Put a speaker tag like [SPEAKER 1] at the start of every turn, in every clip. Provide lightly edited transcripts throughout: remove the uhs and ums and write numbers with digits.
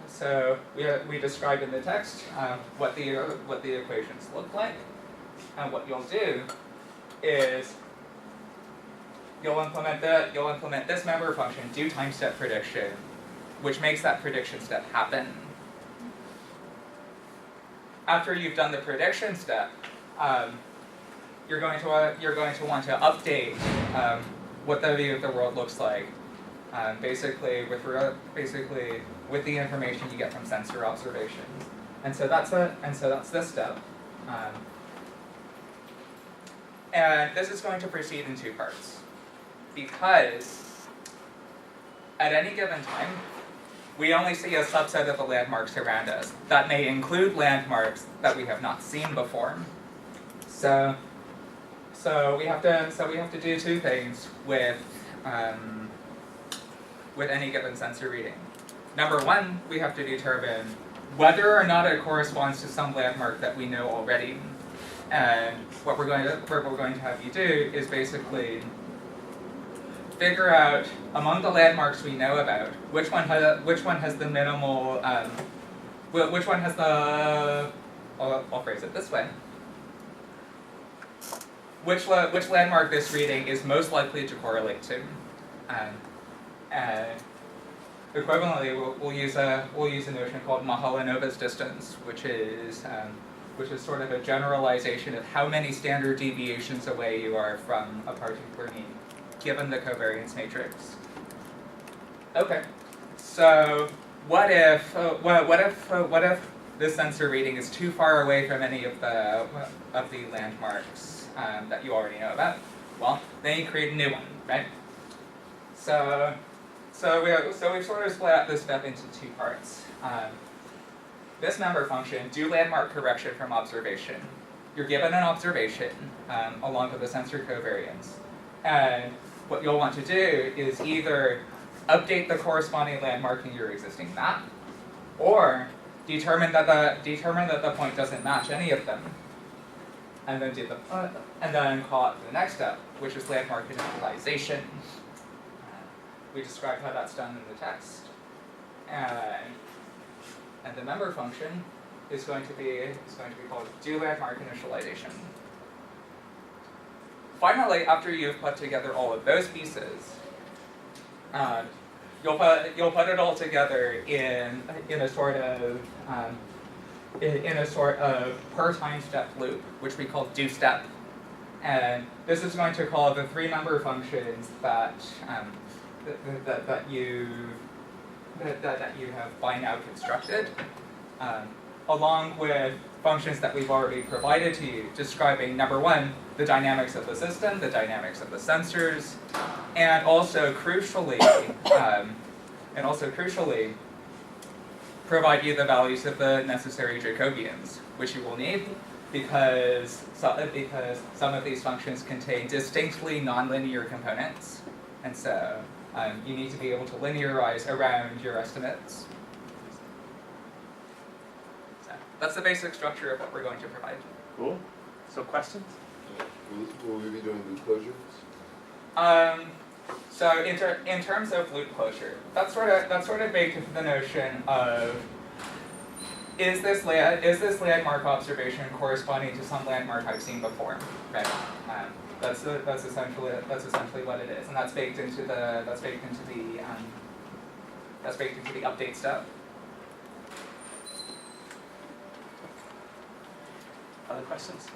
[SPEAKER 1] So we described in the text what the equations look like, and what you'll do is you'll implement this member function, do time step prediction, which makes that prediction step happen. After you've done the prediction step, you're going to want to update what the view of the world looks like. Basically with the information you get from sensor observations, and so that's this step, and this is going to proceed in two parts, because at any given time we only see a subset of the landmarks around us. That may include landmarks that we have not seen before. So we have to do two things with any given sensor reading. Number one, we have to determine whether or not it corresponds to some landmark that we know already. And what we're going to have you do is basically figure out among the landmarks we know about which one has the minimal which one has the I'll phrase it this way. Which landmark this reading is most likely to correlate to. Equivalently, we'll use a notion called Mahalanobis distance, which is sort of a generalization of how many standard deviations away you are from a particular mean, given the covariance matrix. Okay, so what if this sensor reading is too far away from any of the landmarks that you already know about? Well, then you create a new one, right? So we've sort of split out this step into two parts. This member function, do landmark correction from observation. You're given an observation along with the sensor covariance, and what you'll want to do is either update the corresponding landmark in your existing map, or determine that the point doesn't match any of them, and then call it the next step, which is landmark initialization. We described how that's done in the text, and the member function is going to be called do landmark initialization. Finally, after you've put together all of those pieces, you'll put it all together in a sort of per time step loop, which we call do step, and this is going to call the three member functions that you have by now constructed, along with functions that we've already provided to you, describing number one, the dynamics of the system, the dynamics of the sensors, and also crucially, provide you the values of the necessary Jacobians, which you will need because some of these functions contain distinctly nonlinear components, and so you need to be able to linearize around your estimates. So that's the basic structure of what we're going to provide.
[SPEAKER 2] Cool. So questions?
[SPEAKER 3] Will we be doing loop closures?
[SPEAKER 1] So in terms of loop closure, that's sort of baked into the notion of is this landmark observation corresponding to some landmark I've seen before, right? That's essentially what it is, and that's baked into the update step.
[SPEAKER 2] Other questions?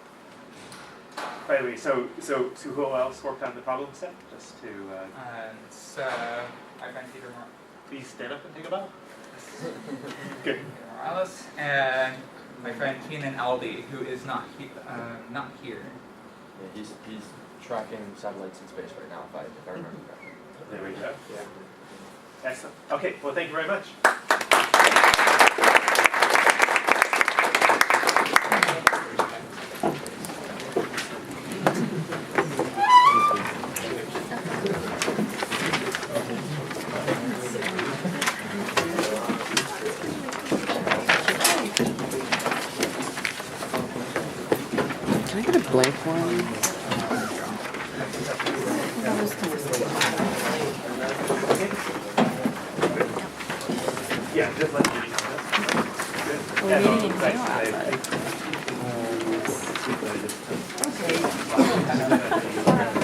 [SPEAKER 2] By the way, so who else worked on the problem set? Just to.
[SPEAKER 1] So my friend Peter Morales.
[SPEAKER 2] Please stand up and take a bow. Good.
[SPEAKER 1] Peter Morales and my friend Keenan Albee, who is not here.
[SPEAKER 4] Yeah, he's tracking satellites in space right now, if I remember correctly.
[SPEAKER 2] There we go.
[SPEAKER 4] Yeah.
[SPEAKER 2] Excellent. Okay, well, thank you very much.
[SPEAKER 5] Can I get a blank one?
[SPEAKER 2] Yeah, just let me know. Good.
[SPEAKER 6] We're
[SPEAKER 2] Yeah, no,
[SPEAKER 6] meeting in
[SPEAKER 2] thanks.
[SPEAKER 6] Hale outside.
[SPEAKER 2] I-
[SPEAKER 6] Okay.